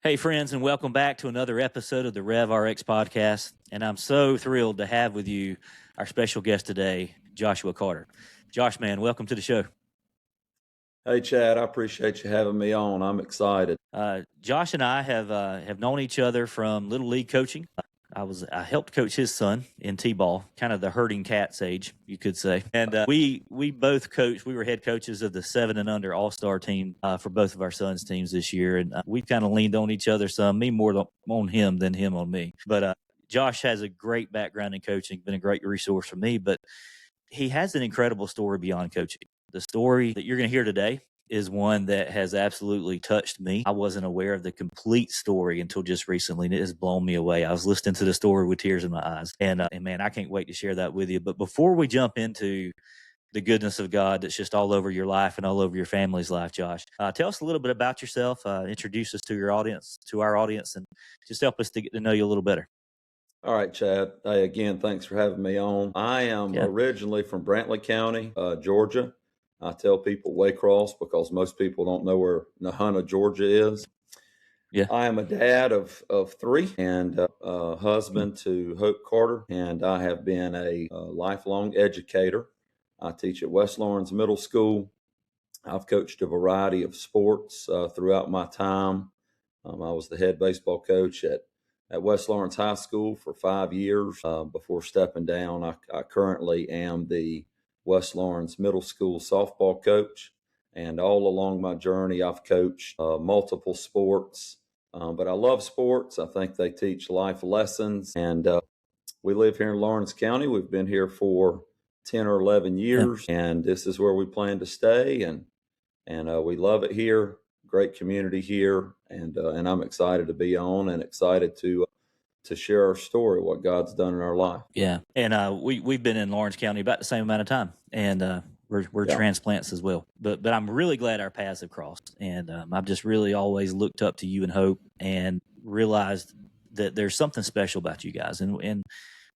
Hey, friends, and welcome back to another episode of the Rev RX podcast. And I'm so thrilled to have with you our special guest today, Joshua Carter. Josh, man, welcome to the show. Hey, Chad, I appreciate you having me on. I'm excited. Josh and I have known each other from Little League coaching. I helped coach his son in T-ball, kind of the herding cats age, you could say. And we both coached. We were head coaches of the 7 and under All-Star team for both of our sons' teams this year. And we kind of leaned on each other some, me more on him than him on me. But Josh has a great background in coaching, been a great resource for me. But he has an incredible story beyond coaching. The story that you're going to hear today is one that has absolutely touched me. I wasn't aware of the complete story until just recently, and it has blown me away. I was listening to the story with tears in my eyes, and man, I can't wait to share that with you. But before we jump into the goodness of God that's just all over your life and all over your family's life, Josh, tell us a little bit about yourself, introduce us to our audience, and just help us to get to know you a little better. All right, Chad. Hey, again, thanks for having me on. I am originally from Brantley County, Georgia. I tell people Waycross because most people don't know where Nahunta, Georgia is. Yeah. I am a dad of 3 and a husband to Hope Carter, and I have been a lifelong educator. I teach at West Lawrence Middle School. I've coached a variety of sports throughout my time. I was the head baseball coach at West Lawrence High School for 5 years before stepping down. I currently am the West Lawrence Middle School softball coach, and all along my journey, I've coached multiple sports. But I love sports. I think they teach life lessons, and we live here in Lawrence County. We've been here for 10 or 11 years, and this is where we plan to stay, and we love it here. Great community here, and I'm excited to be on and excited to share our story, what God's done in our life. Yeah, and we've been in Lawrence County about the same amount of time, and we're transplants as well. But I'm really glad our paths have crossed, and I've just really always looked up to you and Hope, and realized that there's something special about you guys, and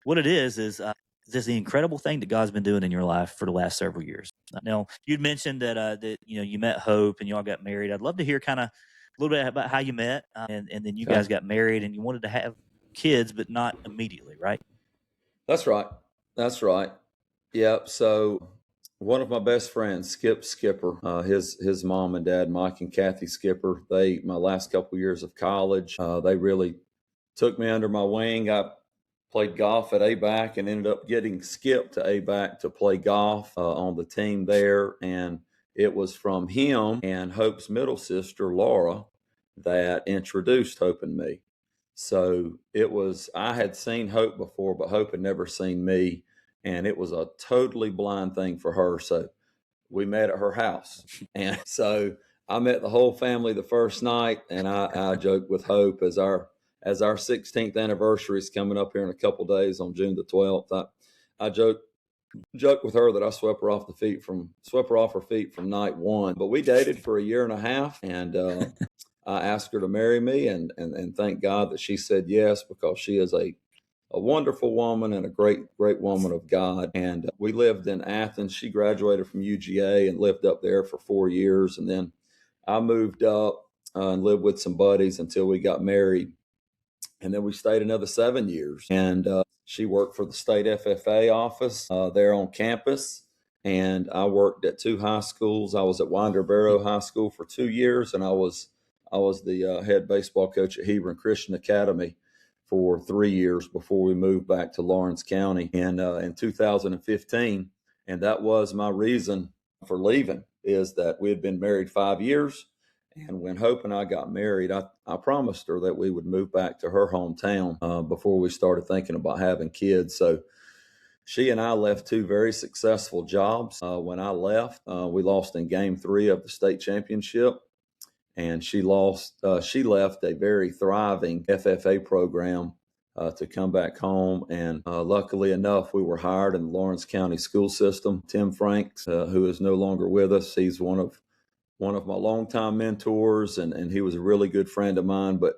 what it is this the incredible thing that God's been doing in your life for the last several years. Now, you'd mentioned that you met Hope and y'all got married. I'd love to hear kind of a little bit about how you met, and then you guys got married, and you wanted to have kids, but not immediately, right? That's right. Yep. So one of my best friends, Skipper, his mom and dad, Mike and Kathy Skipper, my last couple of years of college, they really took me under my wing. I played golf at ABAC and ended up getting skipped to ABAC to play golf on the team there. And it was from him and Hope's middle sister, Laura, that introduced Hope and me. So I had seen Hope before, but Hope had never seen me. And it was a totally blind thing for her. So we met at her house. And so I met the whole family the first night, and I joked with Hope as our 16th anniversary is coming up here in a couple of days on June the 12th. I joked with her that I swept her off her feet from night one. But we dated for a year and a half, and I asked her to marry me, and thank God that she said yes, because she is a wonderful woman and a great woman of God. And we lived in Athens. She graduated from UGA and lived up there for 4 years, and then I moved up and lived with some buddies until we got married. And then we stayed another 7 years. And she worked for the state FFA office there on campus. And I worked at 2 high schools. I was at Winder Barrow High School for 2 years, and I was the head baseball coach at Hebron Christian Academy for 3 years before we moved back to Lawrence County in 2015. And that was my reason for leaving, is that we had been married 5 years. And when Hope and I got married, I promised her that we would move back to her hometown before we started thinking about having kids. So she and I left 2 very successful jobs. When I left, we lost in Game 3 of the state championship. And she left a very thriving FFA program to come back home. And luckily enough, we were hired in the Lawrence County school system. Tim Franks, who is no longer with us, he's one of my longtime mentors, and he was a really good friend of mine. But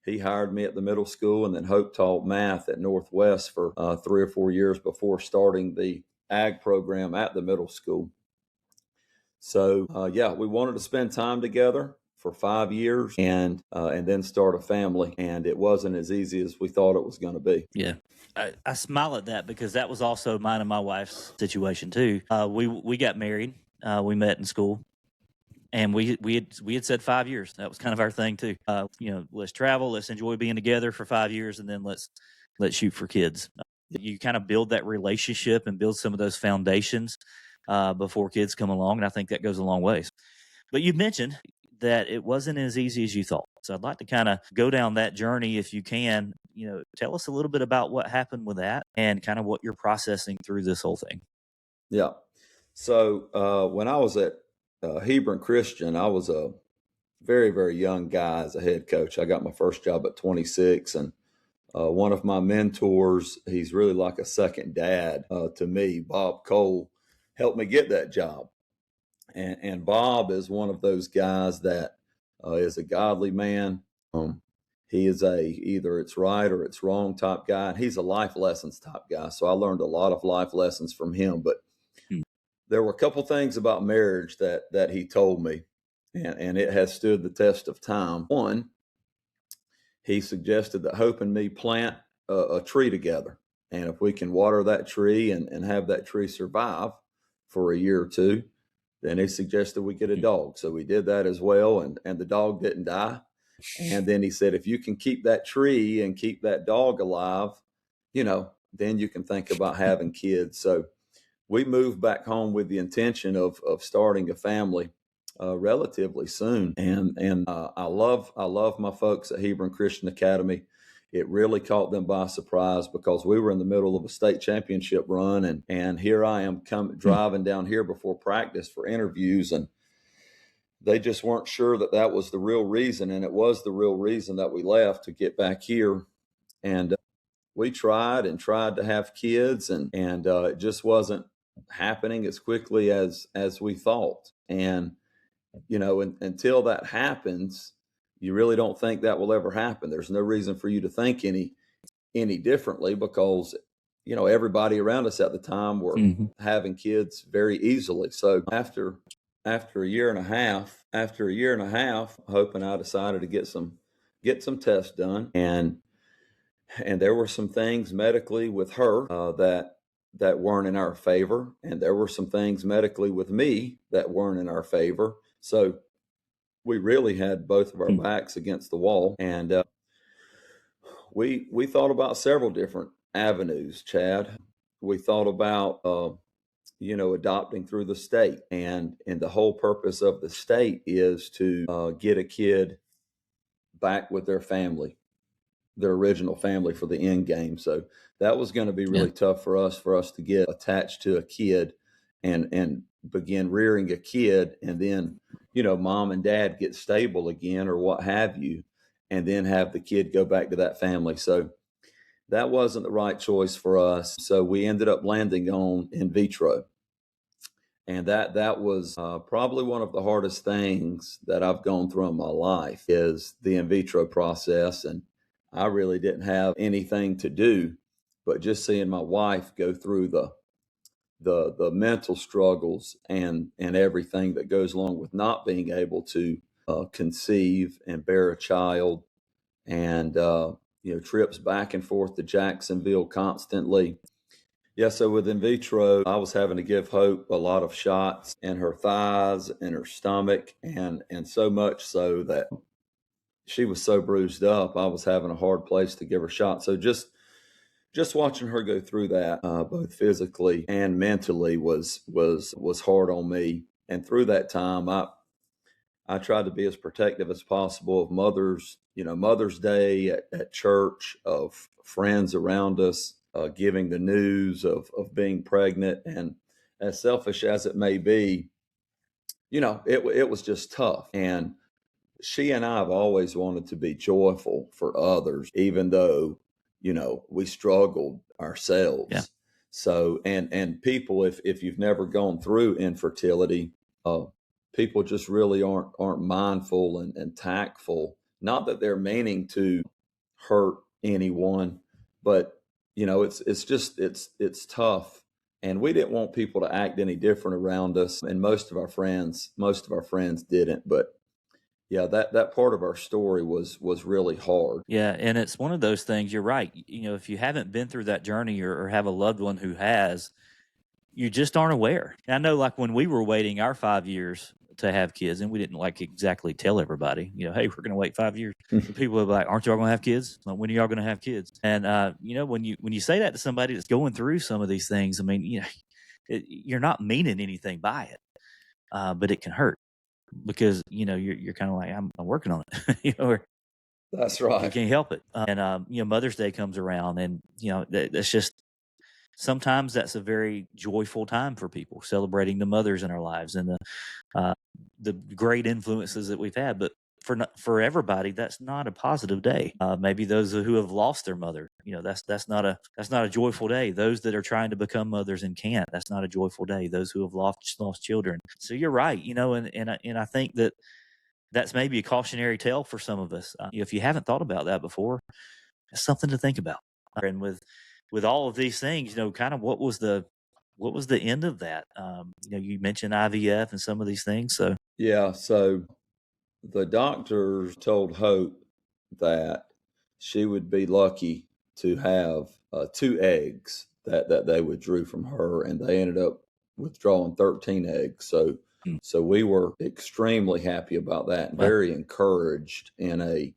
he hired me at the middle school, and then Hope taught math at Northwest for 3 or 4 years before starting the ag program at the middle school. So, we wanted to spend time together. for 5 years and then start a family. And it wasn't as easy as we thought it was going to be. Yeah. I smile at that because that was also mine and my wife's situation too. We got married. We met in school, and we had said 5 years. That was kind of our thing too. Let's travel, let's enjoy being together for 5 years, and then let's shoot for kids. You kind of build that relationship and build some of those foundations before kids come along, and I think that goes a long ways. But you mentioned that it wasn't as easy as you thought. So I'd like to kind of go down that journey if you can. Tell us a little bit about what happened with that and kind of what you're processing through this whole thing. Yeah. So when I was at Hebron Christian, I was a very, very young guy as a head coach. I got my first job at 26, and one of my mentors, he's really like a second dad to me, Bob Cole, helped me get that job. And Bob is one of those guys that is a godly man. He is a either it's right or it's wrong type guy. And he's a life lessons type guy. So I learned a lot of life lessons from him. But there were a couple things about marriage that he told me, and it has stood the test of time. One, he suggested that Hope and me plant a tree together. And if we can water that tree and have that tree survive for a year or two, then he suggested we get a dog. So we did that as well, and the dog didn't die. And then he said, if you can keep that tree and keep that dog alive, then you can think about having kids. So we moved back home with the intention of starting a family relatively soon. And I love my folks at Hebron Christian Academy. It really caught them by surprise because we were in the middle of a state championship run, and here I am driving down here before practice for interviews, and they just weren't sure that was the real reason, and it was the real reason that we left to get back here. And we tried to have kids, and it just wasn't happening as quickly as we thought. And until that happens, you really don't think that will ever happen. There's no reason for you to think any differently because, everybody around us at the time were having kids very easily. So after a year and a half, Hope and I decided to get some tests done. And there were some things medically with her that weren't in our favor. And there were some things medically with me that weren't in our favor. So we really had both of our backs against the wall. And we thought about several different avenues, Chad. We thought about, adopting through the state. And the whole purpose of the state is to get a kid back with their family, their original family for the end game. So that was going to be really tough for us to get attached to a kid and begin rearing a kid, and then, mom and dad get stable again or what have you, and then have the kid go back to that family. So that wasn't the right choice for us. So we ended up landing on in vitro. And that was probably one of the hardest things that I've gone through in my life is the in vitro process. And I really didn't have anything to do, but just seeing my wife go through the mental struggles and everything that goes along with not being able to conceive and bear a child, and trips back and forth to Jacksonville constantly. Yeah, so with in vitro, I was having to give Hope a lot of shots in her thighs and her stomach, and so much so that she was so bruised up, I was having a hard place to give her shots. So just watching her go through that, both physically and mentally, was hard on me. And through that time, I tried to be as protective as possible of Mother's Day at church, of friends around us, giving the news of being pregnant. And as selfish as it may be, it was just tough. And she and I have always wanted to be joyful for others, even though, we struggled ourselves. Yeah. So, and people, if you've never gone through infertility, people just really aren't mindful and tactful. Not that they're meaning to hurt anyone, but it's tough. And we didn't want people to act any different around us. And most of our friends didn't. But Yeah, that part of our story was really hard. Yeah, and it's one of those things. You're right. If you haven't been through that journey, or have a loved one who has, you just aren't aware. And I know, like when we were waiting our 5 years to have kids, and we didn't like exactly tell everybody, hey, we're going to wait 5 years. But people would be like, "Aren't y'all going to have kids? Like, when are y'all going to have kids?" And when you say that to somebody that's going through some of these things, I mean, you're not meaning anything by it, but it can hurt because you're kind of like, I'm working on it, or That's you right. can't help it. And Mother's Day comes around, and that's just sometimes that's a very joyful time for people, celebrating the mothers in our lives and the great influences that we've had. But for everybody, that's not a positive day. Maybe those who have lost their mother, that's not a joyful day. Those that are trying to become mothers and can't, that's not a joyful day. Those who have lost children. So you're right, and I think that's maybe a cautionary tale for some of us. If you haven't thought about that before, it's something to think about. And with all of these things, kind of what was the end of that? You mentioned IVF and some of these things. So Yeah, so the doctors told Hope that she would be lucky to have 2 eggs that they withdrew from her, and they ended up withdrawing 13 eggs. So we were extremely happy about that, and well, very encouraged in a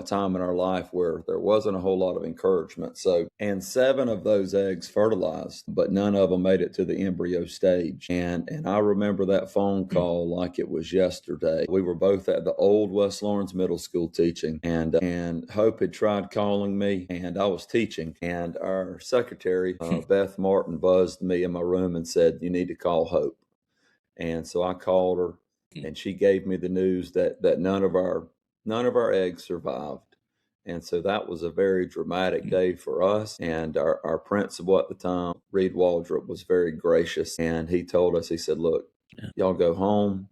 time in our life where there wasn't a whole lot of encouragement. So, and 7 of those eggs fertilized, but none of them made it to the embryo stage. And I remember that phone call like it was yesterday. We were both at the old West Lawrence Middle School teaching, and Hope had tried calling me, and I was teaching, and our secretary, Beth Martin, buzzed me in my room and said, "You need to call Hope." And so I called her, and she gave me the news that none of our eggs survived. And so that was a very dramatic day for us. And our principal at the time, Reed Waldrop, was very gracious. And he told us, he said, "Look, y'all go home,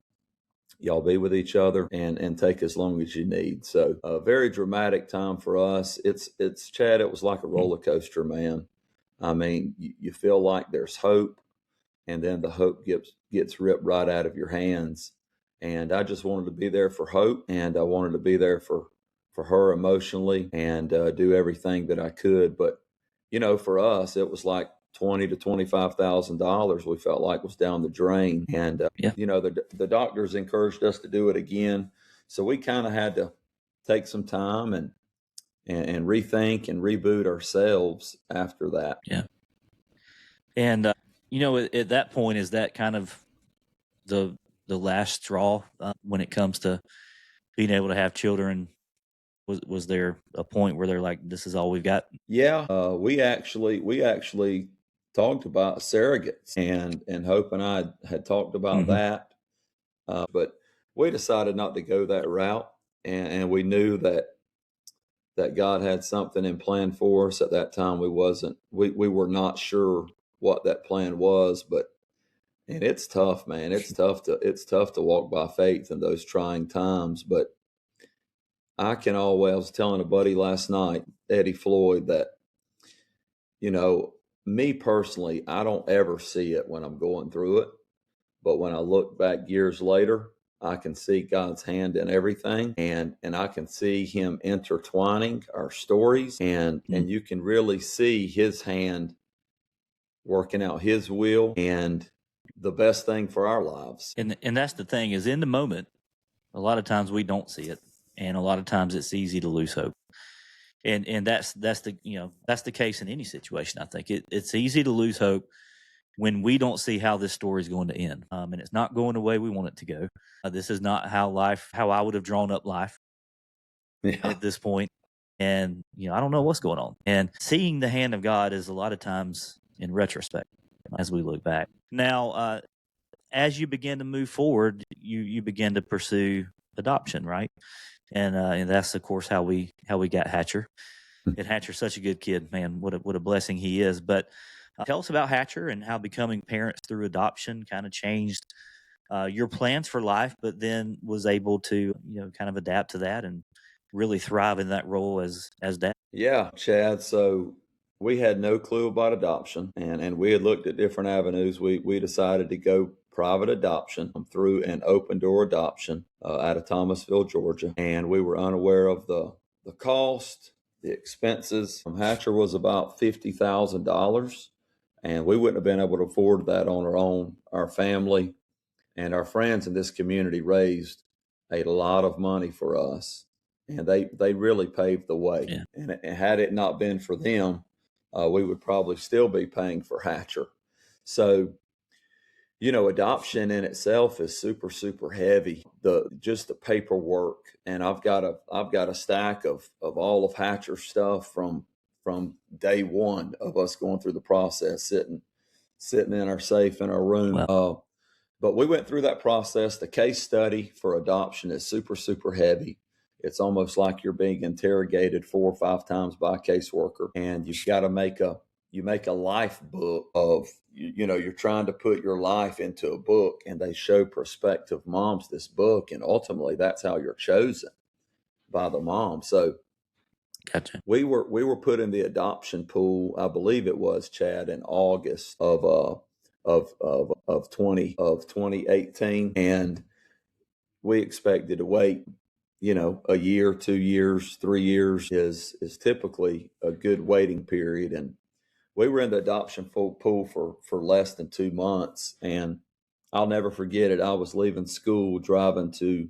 y'all be with each other, and take as long as you need." So a very dramatic time for us. It's Chad, it was like a roller coaster, man. I mean, you feel like there's hope, and then the hope gets ripped right out of your hands. And I just wanted to be there for Hope, and I wanted to be there for her emotionally, and do everything that I could. But for us, it was like $20,000 to $25,000. We felt like was down the drain, and yeah. The doctors encouraged us to do it again. So we kind of had to take some time and rethink and reboot ourselves after that. Yeah. And at that point, is that kind of the last straw when it comes to being able to have children? Was there a point where they're like, "This is all we've got"? Yeah, we actually talked about surrogates, and Hope and I had talked about that, but we decided not to go that route, and we knew that God had something in plan for us. At that time, we were not sure what that plan was, and it's tough, man. It's tough to walk by faith in those trying times. But I was telling a buddy last night, Eddie Floyd, that me personally, I don't ever see it when I'm going through it, but when I look back years later, I can see God's hand in everything, and I can see Him intertwining our stories, and you can really see His hand working out His will and the best thing for our lives. And that's the thing, is in the moment, a lot of times we don't see it, and a lot of times it's easy to lose hope. And that's the case in any situation. I think it's easy to lose hope when we don't see how this story is going to end, and it's not going the way we want it to go. This is not how I would have drawn up life at this point. And I don't know what's going on. And seeing the hand of God is a lot of times in retrospect as we look back. Now, as you begin to move forward, you begin to pursue adoption, right? And that's of course how we got Hatcher. And Hatcher's such a good kid, man. What a blessing he is. But tell us about Hatcher and how becoming parents through adoption kind of changed your plans for life, but then was able to kind of adapt to that and really thrive in that role as dad. Yeah, Chad. So we had no clue about adoption, and we had looked at different avenues. We decided to go private adoption through an open door adoption out of Thomasville, Georgia. And we were unaware of the cost, the expenses. Hatcher was about $50,000, and we wouldn't have been able to afford that on our own. Our family and our friends in this community raised a lot of money for us, and they really paved the way. Yeah. And had it not been for them, we would probably still be paying for Hatcher. So, adoption in itself is super, super heavy. Just the paperwork, and I've got a stack of all of Hatcher's stuff from day one of us going through the process, sitting in our safe in our room. Wow. But we went through that process. The case study for adoption is super, super heavy. It's almost like you're being interrogated 4 or 5 times by a caseworker, and you've got to make a life book of, you're trying to put your life into a book, and they show prospective moms this book, and ultimately that's how you're chosen, by the mom. So Gotcha. we were put in the adoption pool, I believe it was, Chad, in August of 2018, and we expected to wait, a year, 2 years, 3 years is typically a good waiting period. And we were in the adoption pool for less than 2 months, and I'll never forget it. I was leaving school, driving to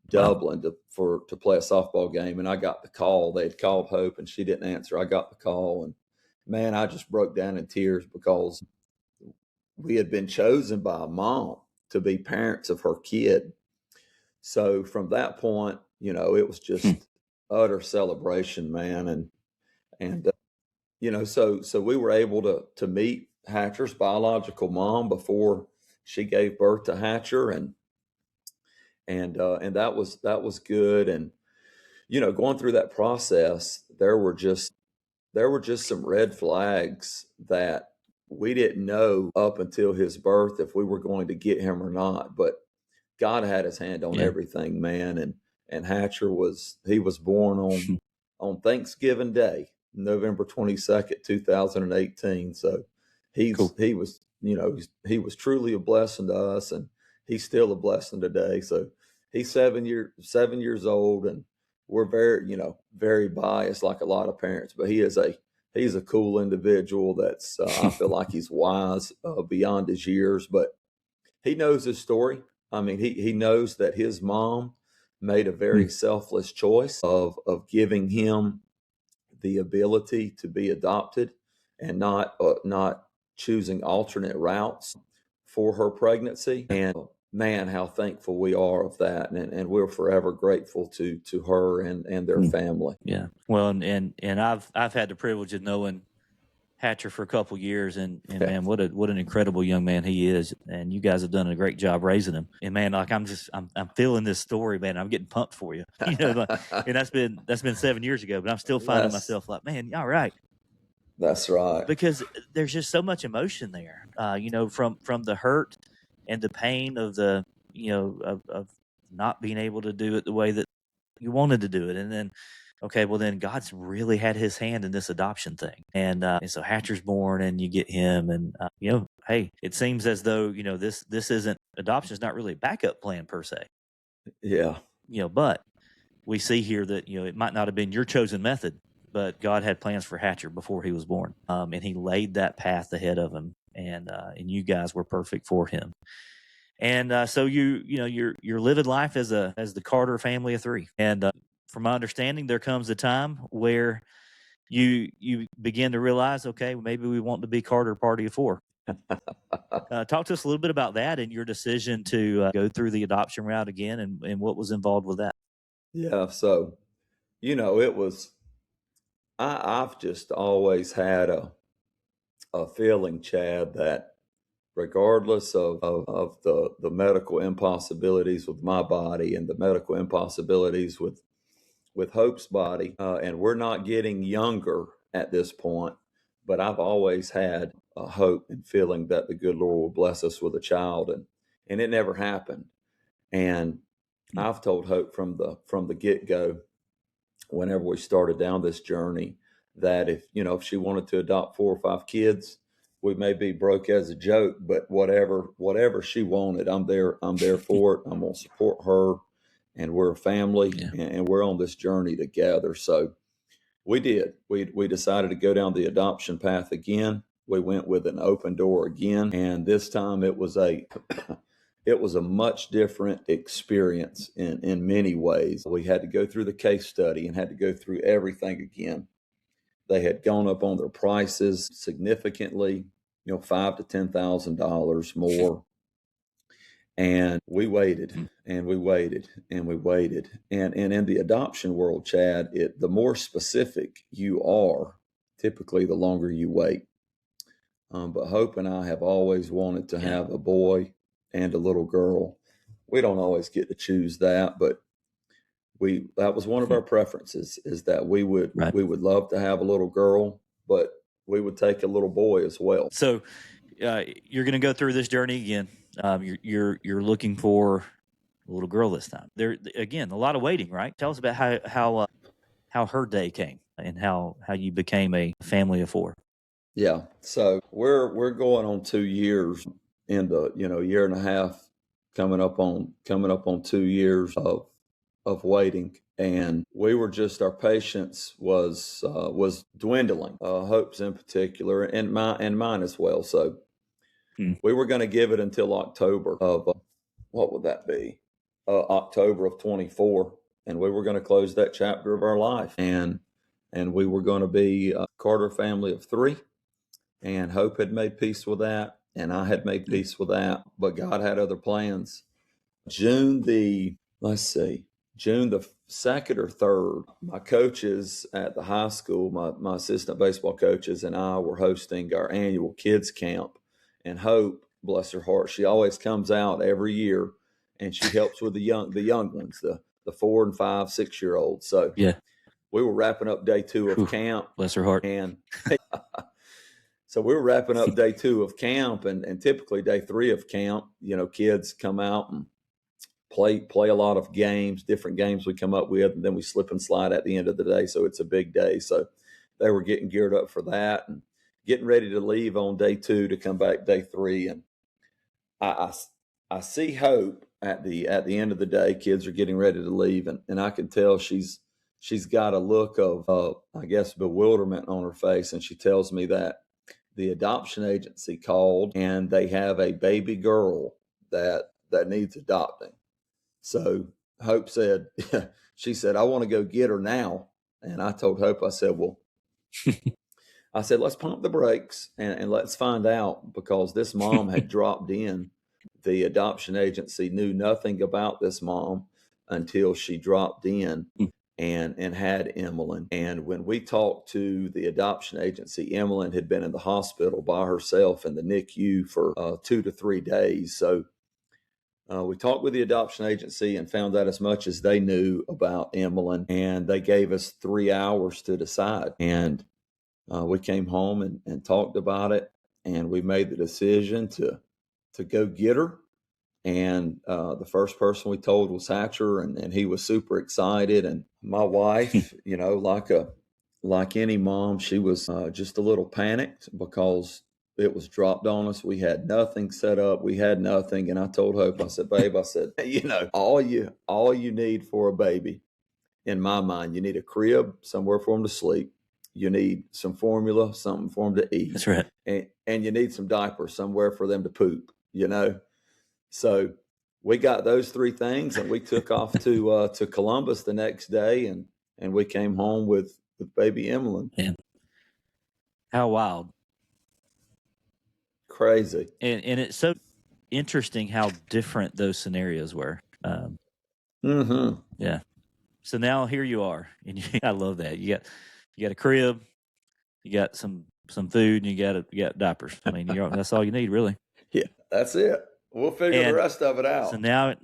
Dublin to play a softball game, and I got the call. They had called Hope, and she didn't answer. I got the call, and man, I just broke down in tears because we had been chosen by a mom to be parents of her kid. So from that point, it was just utter celebration, man. And so we were able to meet Hatcher's biological mom before she gave birth to Hatcher, and that was good. And going through that process, there were just some red flags that we didn't know up until his birth if we were going to get him or not. But God had his hand on everything, man. And Hatcher was born on Thanksgiving Day, November 22nd, 2018. So he was truly a blessing to us, and he's still a blessing today. So he's 7 years old, and we're very biased, like a lot of parents, but he's a cool individual that's I feel like he's wise beyond his years, but he knows his story. I mean, he knows that his mom made a very selfless choice of giving him the ability to be adopted, and not choosing alternate routes for her pregnancy. And man, how thankful we are of that, and we're forever grateful to her and their family. Yeah. Well, and I've had the privilege of knowing Hatcher for a couple of years, and man, what an incredible young man he is, and you guys have done a great job raising him. And man, like I'm feeling this story, man. I'm getting pumped for you. And that's been 7 years ago, but I'm still finding myself like, man, all right. That's right. Because there's just so much emotion there, from the hurt and the pain of the, of not being able to do it the way that you wanted to do it, and then. Okay, well then God's really had his hand in this adoption thing. And so Hatcher's born, and you get him, and hey, it seems as though, this isn't, adoption is not really a backup plan per se. Yeah. But we see here that, it might not have been your chosen method, but God had plans for Hatcher before he was born. And he laid that path ahead of him, and you guys were perfect for him. And so you're living life as the Carter family of 3. And from my understanding, there comes a time where you begin to realize, okay, maybe we want to be Carter party of 4. Talk to us a little bit about that and your decision to go through the adoption route again, and what was involved with that. Yeah. So, it was, I've just always had a feeling, Chad, that regardless of the medical impossibilities with my body and the medical impossibilities with Hope's body, and we're not getting younger at this point, but I've always had a hope and feeling that the good Lord will bless us with a child, and it never happened. And I've told Hope from the get-go, whenever we started down this journey, that if she wanted to adopt 4 or 5 kids, we may be broke as a joke, but whatever she wanted, I'm there for it. I'm gonna support her, and we're a family, Yeah. and we're on this journey together. So we did. We decided to go down the adoption path again. We went with an open door again, and this time it was a it was a much different experience in many ways. We had to go through the case study and had to go through everything again. They had gone up on their prices significantly, $5,000 to $10,000 more. And we waited and we waited and we waited. And in the adoption world, Chad, the more specific you are, typically the longer you wait. But Hope and I have always wanted to have a boy and a little girl. We don't always get to choose that, but that was one of our preferences, is that we would love to have a little girl, but we would take a little boy as well. So you're going to go through this journey again. You're looking for a little girl this time. There again, a lot of waiting, right? Tell us about how her day came and how you became a family of 4. Yeah. So we're going on 2 years in the, year and a half, coming up on 2 years of waiting. And we were just, our patience was dwindling, Hope's in particular, and mine as well. So we were going to give it until October of, what would that be? October of 24. And we were going to close that chapter of our life. And we were going to be a Carter family of 3. And Hope had made peace with that, and I had made peace with that, but God had other plans. June the 2nd or 3rd, my coaches at the high school, my assistant baseball coaches and I were hosting our annual kids camp. And Hope, bless her heart, she always comes out every year, and she helps with the young ones, the 4 and 5, 6-year-olds. So we were wrapping up day 2 of camp. Bless her heart. And so we were wrapping up day 2 of camp, and typically day 3 of camp, kids come out and play a lot of games, different games we come up with, and then we slip and slide at the end of the day. So it's a big day. So they were getting geared up for that and getting ready to leave on day 2 to come back day 3. And I see Hope at the end of the day. Kids are getting ready to leave, and I can tell she's got a look of I guess bewilderment on her face, and she tells me that the adoption agency called and they have a baby girl that needs adopting. So Hope said, she said, I want to go get her now. And I told Hope, I said, well, let's pump the brakes and let's find out, because this mom had dropped in. The adoption agency knew nothing about this mom until she dropped in and had Emalyn. And when we talked to the adoption agency, Emalyn had been in the hospital by herself in the NICU for 2 to 3 days. So we talked with the adoption agency and found out as much as they knew about Emalyn, and they gave us 3 hours to decide. And we came home and talked about it, and we made the decision to go get her. And the first person we told was Hatcher, and he was super excited. And my wife, like any mom, she was just a little panicked because it was dropped on us. We had nothing set up. We had nothing. And I told Hope, I said, babe, all you need for a baby, in my mind, you need a crib, somewhere for them to sleep. You need some formula, something for them to eat. That's right. And you need some diapers, somewhere for them to poop, So we got those 3 things, and we took off to Columbus the next day, and we came home with baby Emalyn. Man, how wild. Crazy. And it's so interesting how different those scenarios were. Yeah. So now here you are, and I love that. You got a crib, you got some food, and you got diapers. I mean, that's all you need, really. Yeah, that's it. We'll figure the rest of it out. So now,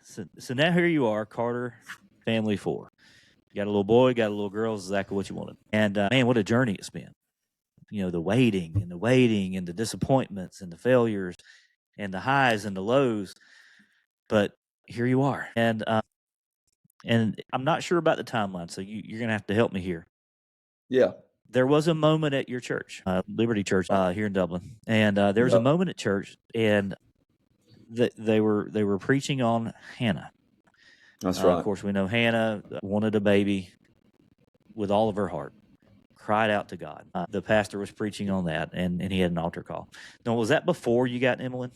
So now here you are, Carter family 4. You got a little boy, got a little girl, exactly what you wanted. And man, what a journey it's been. The waiting and the disappointments and the failures and the highs and the lows. But here you are. And I'm not sure about the timeline, so you're going to have to help me here. Yeah. there was a moment at your church, Liberty Church, here in Dublin, and there was a Yep. moment at church, and they were preaching on Hannah. That's right. Of course, we know Hannah wanted a baby with all of her heart, cried out to God. The pastor was preaching on that, and he had an altar call. Now, was that before you got Emalyn?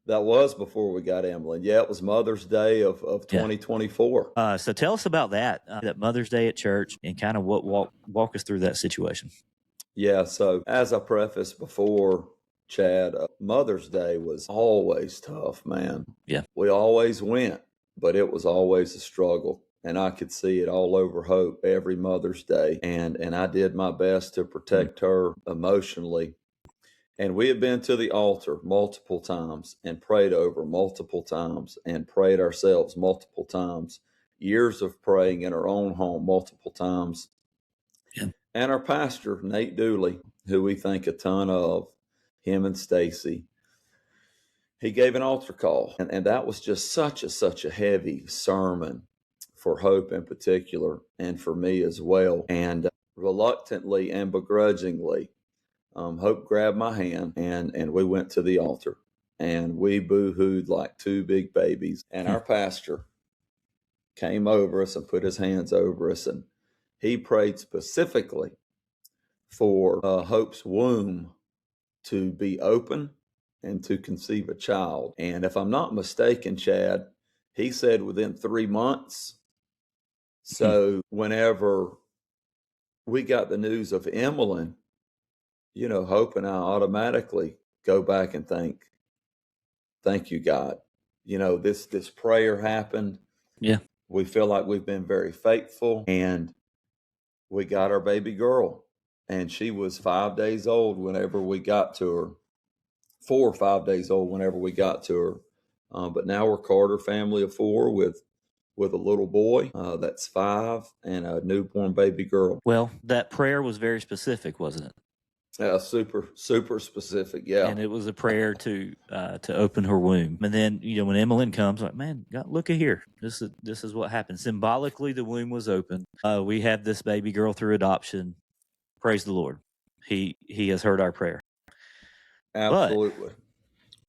That was before we got Emalyn. Yeah, it was Mother's Day of 2024. So tell us about that Mother's Day at church, and kind of walk us through that situation. Yeah, so as I prefaced before, Chad, Mother's Day was always tough, man. Yeah. We always went, but it was always a struggle. And I could see it all over Hope every Mother's Day. And I did my best to protect her emotionally. And we had been to the altar multiple times and prayed over multiple times and prayed ourselves multiple times. Years of praying in our own home multiple times. Yeah. And our pastor, Nate Dooley, who we think a ton of, him and Stacy, he gave an altar call. And that was just such a heavy sermon for Hope in particular, and for me as well. And reluctantly and begrudgingly, Hope grabbed my hand and we went to the altar. And we boo-hooed like two big babies. And our pastor came over us and put his hands over us, and he prayed specifically for Hope's womb to be open and to conceive a child. And if I'm not mistaken, Chad, he said within 3 months. So whenever we got the news of Emalyn, Hope and I automatically go back and think, thank you, God. This prayer happened. Yeah. We feel like we've been very faithful, and we got our baby girl. And she was 5 days old whenever we got to her. 4 or 5 days old whenever we got to her. But now we're Carter family of 4 with a little boy that's 5 and a newborn baby girl. Well, that prayer was very specific, wasn't it? Super specific, yeah. And it was a prayer to open her womb. And then, when Emalyn comes, like, man, God, look at here. This is what happened. Symbolically, the womb was open. We have this baby girl through adoption. Praise the Lord. He has heard our prayer. Absolutely. But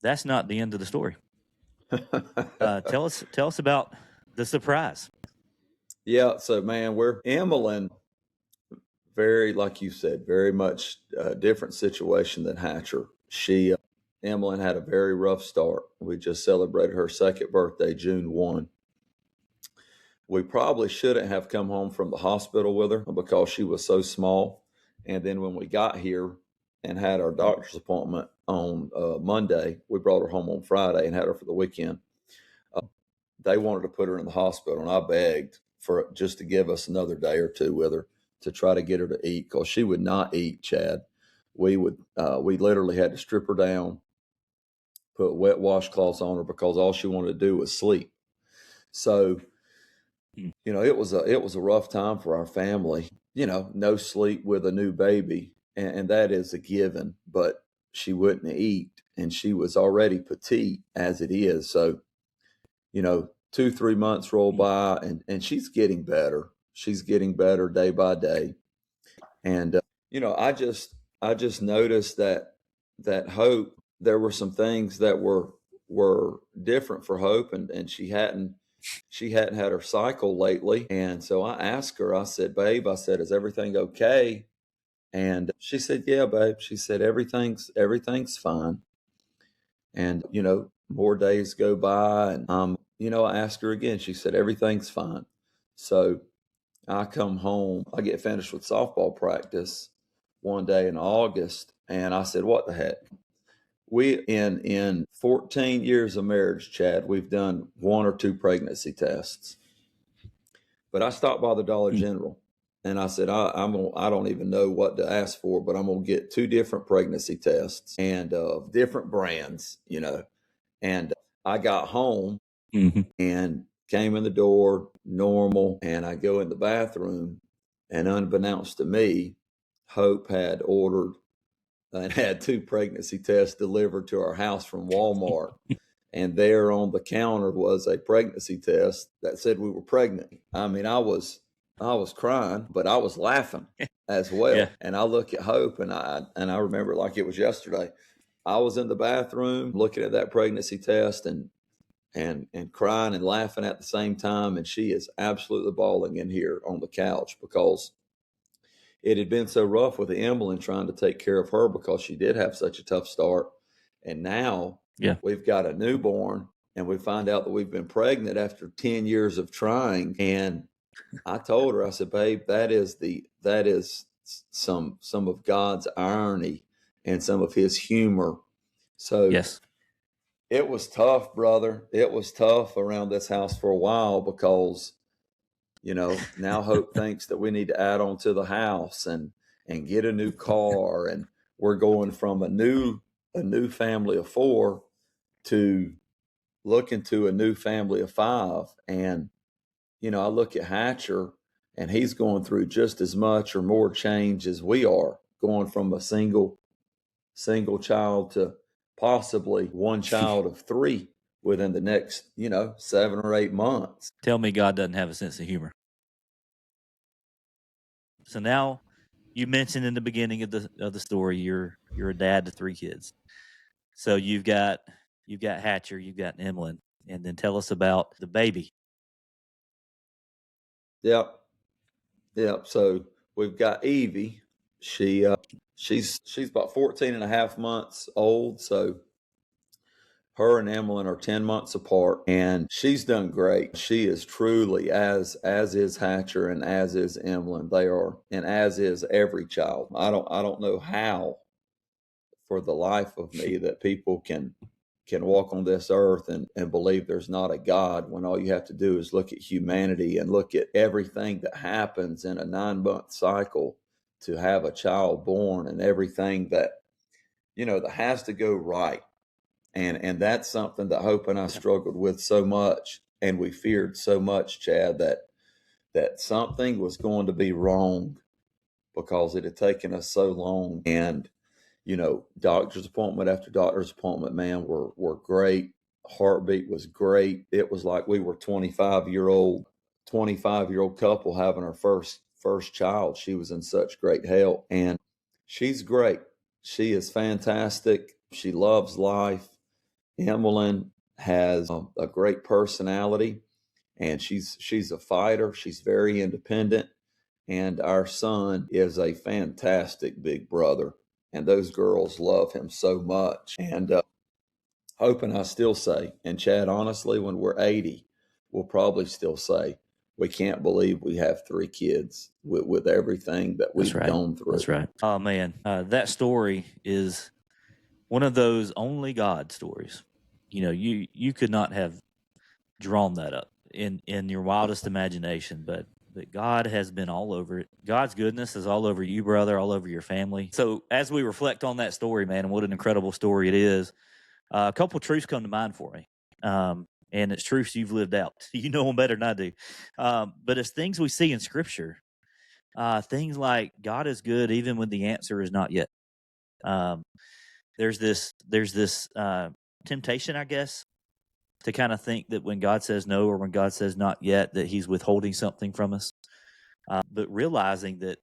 that's not the end of the story. Tell us about the surprise. Yeah. So, man, we're Emalyn. Very, like you said, very much a different situation than Hatcher. Emalyn had a very rough start. We just celebrated her 2nd birthday, June 1. We probably shouldn't have come home from the hospital with her because she was so small. And then when we got here and had our doctor's appointment on Monday, we brought her home on Friday and had her for the weekend. They wanted to put her in the hospital, and I begged for just to give us another day or two with her to try to get her to eat, because she would not eat, Chad. We literally had to strip her down, put wet washcloths on her, because all she wanted to do was sleep. So, it was a rough time for our family. No sleep with a new baby, and that is a given. But she wouldn't eat, and she was already petite as it is. So, 2-3 months roll by, and she's getting better. She's getting better day by day. And, I just noticed that Hope, there were some things that were different for Hope, and she hadn't had her cycle lately. And so I asked her, I said, babe, is everything okay? And she said, yeah, babe. She said, everything's fine. And, more days go by, and, I asked her again. She said, everything's fine. So I come home, I get finished with softball practice one day in August, and I said, what the heck? We, in 14 years of marriage, Chad, we've done 1 or 2 pregnancy tests. But I stopped by the Dollar General, and I said, I don't even know what to ask for, but I'm going to get 2 different pregnancy tests, and of different brands, And I got home and came in the door normal, and I go in the bathroom, and unbeknownst to me, Hope had ordered and had 2 pregnancy tests delivered to our house from Walmart. And there on the counter was a pregnancy test that said we were pregnant. I mean, I was I was crying, but I was laughing as well. Yeah. And I look at Hope, and I remember it like it was yesterday. I was in the bathroom looking at that pregnancy test and crying and laughing at the same time, and she is absolutely bawling in here on the couch because it had been so rough with Emalyn trying to take care of her because she did have such a tough start. And now Yeah. we've got a newborn, and we find out that we've been pregnant after 10 years of trying. And I told her, I said, babe, that is some of God's irony and some of his humor. So Yes. it was tough, brother. It was tough around this house for a while because, now Hope thinks that we need to add on to the house and get a new car. And we're going from a new family of 4 to looking to a new family of 5. And, I look at Hatcher, and he's going through just as much or more change as we are, going from a single child to possibly one child of 3 within the next, 7 or 8 months. Tell me God doesn't have a sense of humor. So now, you mentioned in the beginning of the story, you're a dad to 3 kids. So you've got Hatcher, you've got Emalyn, and then tell us about the baby. Yep. So we've got Evie. She's about 14 and a half months old. So her and Emalyn are 10 months apart, and she's done great. She is truly, as is Hatcher and as is Emalyn. They are, and as is every child. I don't know how, for the life of me, that people can walk on this earth and believe there's not a God, when all you have to do is look at humanity and look at everything that happens in a 9-month cycle to have a child born, and everything that that has to go right. And that's something that Hope and I struggled with so much, and we feared so much, Chad, that something was going to be wrong because it had taken us so long. And doctor's appointment after doctor's appointment, man, were great. Heartbeat was great. It was like we were 25-year-old couple having our first child. She was in such great health, and she's great. She is fantastic. She loves life. Emalyn has a great personality, and she's a fighter. She's very independent, and our son is a fantastic big brother. And those girls love him so much. And Hope and I still say, and Chad, honestly, when we're 80, we'll probably still say, we can't believe we have 3 kids with everything that we've gone through. That's right. Oh, man. That story is one of those only God stories. You could not have drawn that up in your wildest imagination, but God has been all over it. God's goodness is all over you, brother, all over your family. So as we reflect on that story, man, and what an incredible story it is, a couple truths come to mind for me. And it's truths you've lived out. You know them better than I do. But it's things we see in Scripture. Things like God is good even when the answer is not yet. There's this temptation, I guess, to kind of think that when God says no or when God says not yet, that he's withholding something from us. But realizing that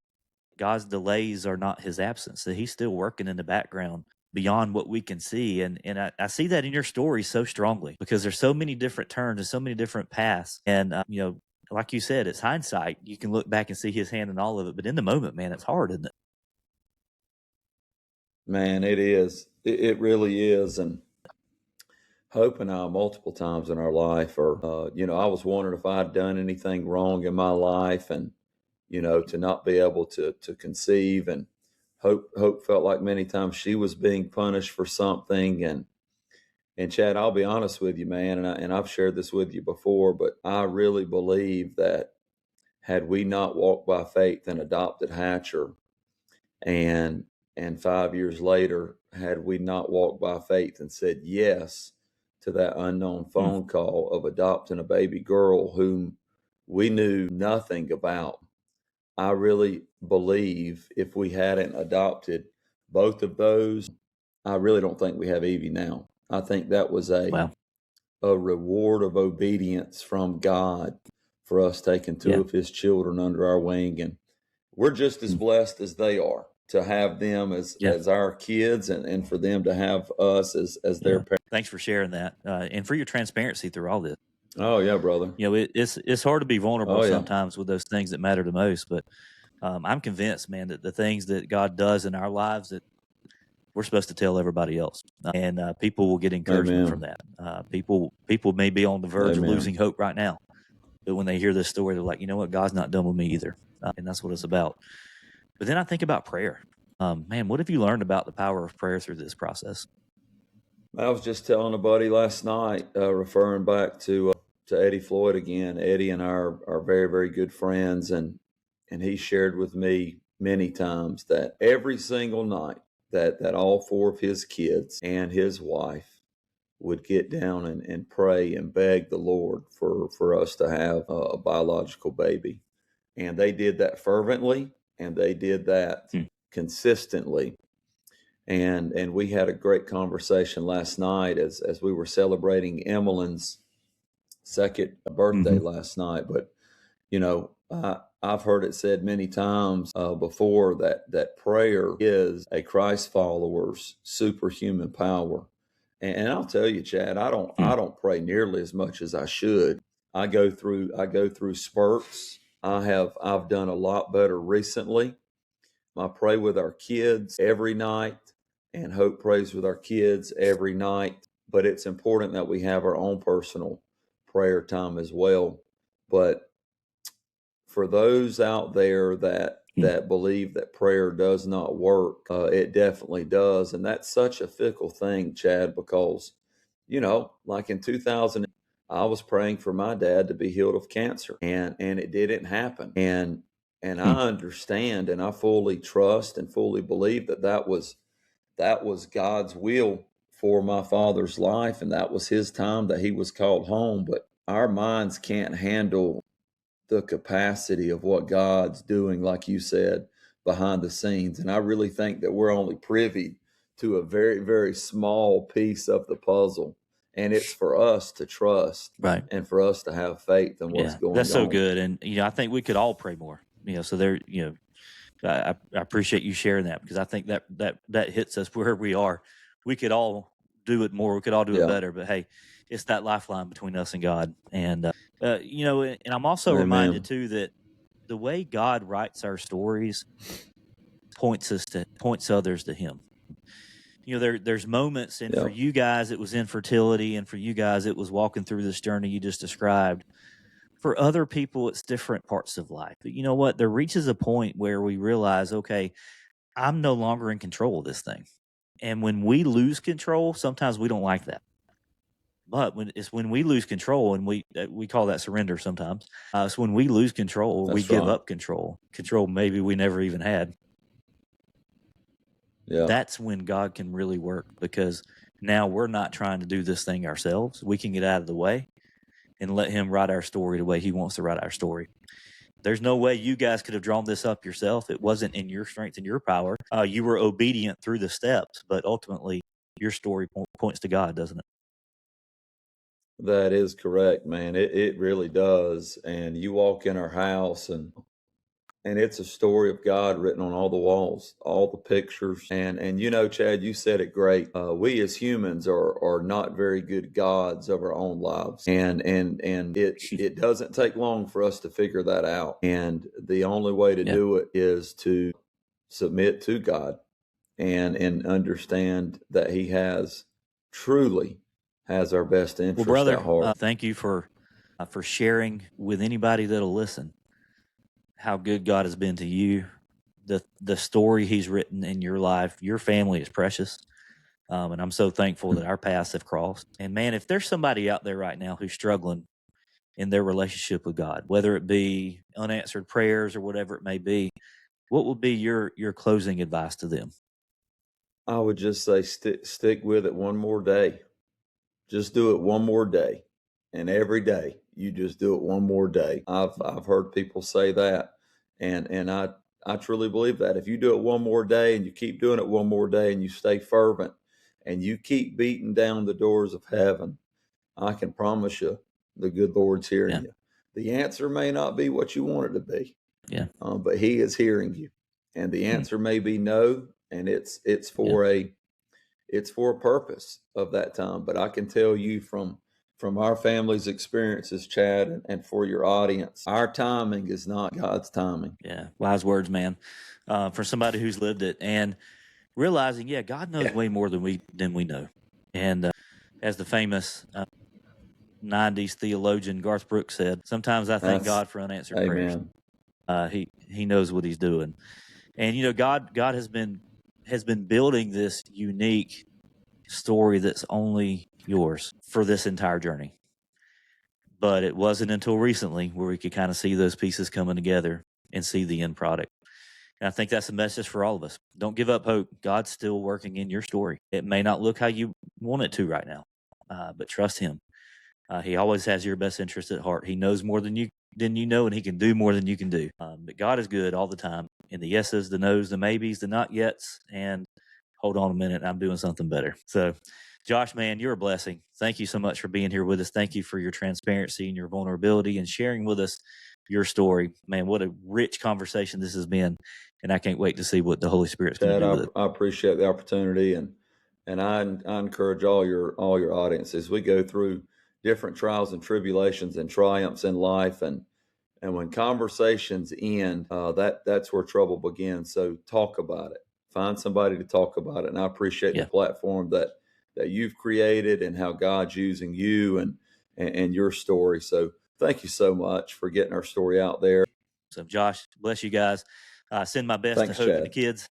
God's delays are not his absence, that he's still working in the background beyond what we can see. And I see that in your story so strongly, because there's so many different turns and so many different paths. And, like you said, it's hindsight. You can look back and see his hand in all of it. But in the moment, man, it's hard, isn't it? Man, it is. It really is. And Hope and I, multiple times in our life, I was wondering if I'd done anything wrong in my life, and, to not be able to conceive. And Hope felt like many times she was being punished for something. And Chad, I'll be honest with you, man, and I've shared this with you before, but I really believe that had we not walked by faith and adopted Hatcher, and 5 years later, had we not walked by faith and said yes to that unknown phone call of adopting a baby girl whom we knew nothing about, I really believe if we hadn't adopted both of those, I really don't think we have Evie now. I think that was a reward of obedience from God for us taking two of his children under our wing. And we're just as blessed as they are to have them as our kids, and for them to have us as their parents. Thanks for sharing that, and for your transparency through all this. Oh yeah, brother. It's hard to be vulnerable sometimes with those things that matter the most, but I'm convinced, man, that the things that God does in our lives, that we're supposed to tell everybody else, and people will get encouragement from that. People may be on the verge of losing hope right now, but when they hear this story, they're like, you know what, God's not done with me either, and that's what it's about. But then I think about prayer. Man, what have you learned about the power of prayer through this process? I was just telling a buddy last night, referring back to Eddie Floyd again. Eddie and I are very, very good friends, and he shared with me many times that every single night that all four of his kids and his wife would get down and pray and beg the Lord for us to have a biological baby. And they did that fervently, and they did that consistently. And we had a great conversation last night as we were celebrating Emalyn's second birthday last night. But, I've heard it said many times before that prayer is a Christ follower's superhuman power. And I'll tell you, Chad, I don't pray nearly as much as I should. I go through spurts. I've done a lot better recently. I pray with our kids every night, and Hope prays with our kids every night. But it's important that we have our own personal prayer time as well. But for those out there that believe that prayer does not work, it definitely does. And that's such a fickle thing, Chad, because, like in 2000, I was praying for my dad to be healed of cancer, and it didn't happen. And I understand, and I fully trust and fully believe that was God's will for my father's life, and that was his time that he was called home. But our minds can't handle the capacity of what God's doing, like you said, behind the scenes. And I really think that we're only privy to a very, very small piece of the puzzle. And it's for us to trust, right, and for us to have faith in what's going on. That's so good. And, I think we could all pray more, so there, I appreciate you sharing that, because I think that hits us where we are. We could all do it more. We could all do it better. But hey, it's that lifeline between us and God. And and I'm also reminded too that the way God writes our stories points others to Him. There's moments, and for you guys it was infertility, and for you guys it was walking through this journey you just described. For other people, it's different parts of life. But you know what? There reaches a point where we realize, okay, I'm no longer in control of this thing. And when we lose control, sometimes we don't like that. But when we lose control, and we call that surrender sometimes. It's when we lose control, we give up control. Control maybe we never even had. Yeah. That's when God can really work, because now we're not trying to do this thing ourselves. We can get out of the way and let Him write our story the way He wants to write our story. There's no way you guys could have drawn this up yourself. It wasn't in your strength and your power. You were obedient through the steps, but ultimately your story points to God, doesn't it? That is correct, man. It really does. And you walk in our house, and it's a story of God written on all the walls, all the pictures. And Chad, you said it great. We as humans are not very good gods of our own lives. And it doesn't take long for us to figure that out. And the only way to do it is to submit to God and understand that He truly has our best interest at heart. Brother, thank you for sharing with anybody that'll listen how good God has been to you. The story He's written in your life, your family is precious. And I'm so thankful that our paths have crossed. And man, if there's somebody out there right now who's struggling in their relationship with God, whether it be unanswered prayers or whatever it may be, what would be your closing advice to them? I would just say stick with it one more day. Just do it one more day. And every day you just do it one more day. I've heard people say that, and I truly believe that. If you do it one more day, and you keep doing it one more day, and you stay fervent, and you keep beating down the doors of heaven, I can promise you the good Lord's hearing you. The answer may not be what you want it to be. Yeah. But he is hearing you, and the answer may be no, and it's for a purpose of that time. But I can tell you from our family's experiences, Chad, and for your audience, our timing is not God's timing. Yeah. Wise words, man. For somebody who's lived it and realizing, God knows way more than we know. And as the famous 90s theologian Garth Brooks said, sometimes I thank God for unanswered prayers. He knows what he's doing. And God has been building this unique story that's only yours for this entire journey. But it wasn't until recently where we could kind of see those pieces coming together and see the end product. And I think that's a message for all of us. Don't give up hope. God's still working in your story. It may not look how you want it to right now, but trust him. He always has your best interest at heart. He knows more than you know, and he can do more than you can do. But God is good all the time. In the yeses, the nos, the maybes, the not yets, and hold on a minute, I'm doing something better. So, Josh, man, you're a blessing. Thank you so much for being here with us. Thank you for your transparency and your vulnerability and sharing with us your story. Man, what a rich conversation this has been, and I can't wait to see what the Holy Spirit's going to do with it. I appreciate the opportunity, and I encourage all your audiences. We go through different trials and tribulations and triumphs in life, and when conversations end, that's where trouble begins. So talk about it. Find somebody to talk about it. And I appreciate the platform that you've created and how God's using you and your story. So thank you so much for getting our story out there. So Josh, bless you guys. Send my best Thanks, to Hope Chad. and the kids.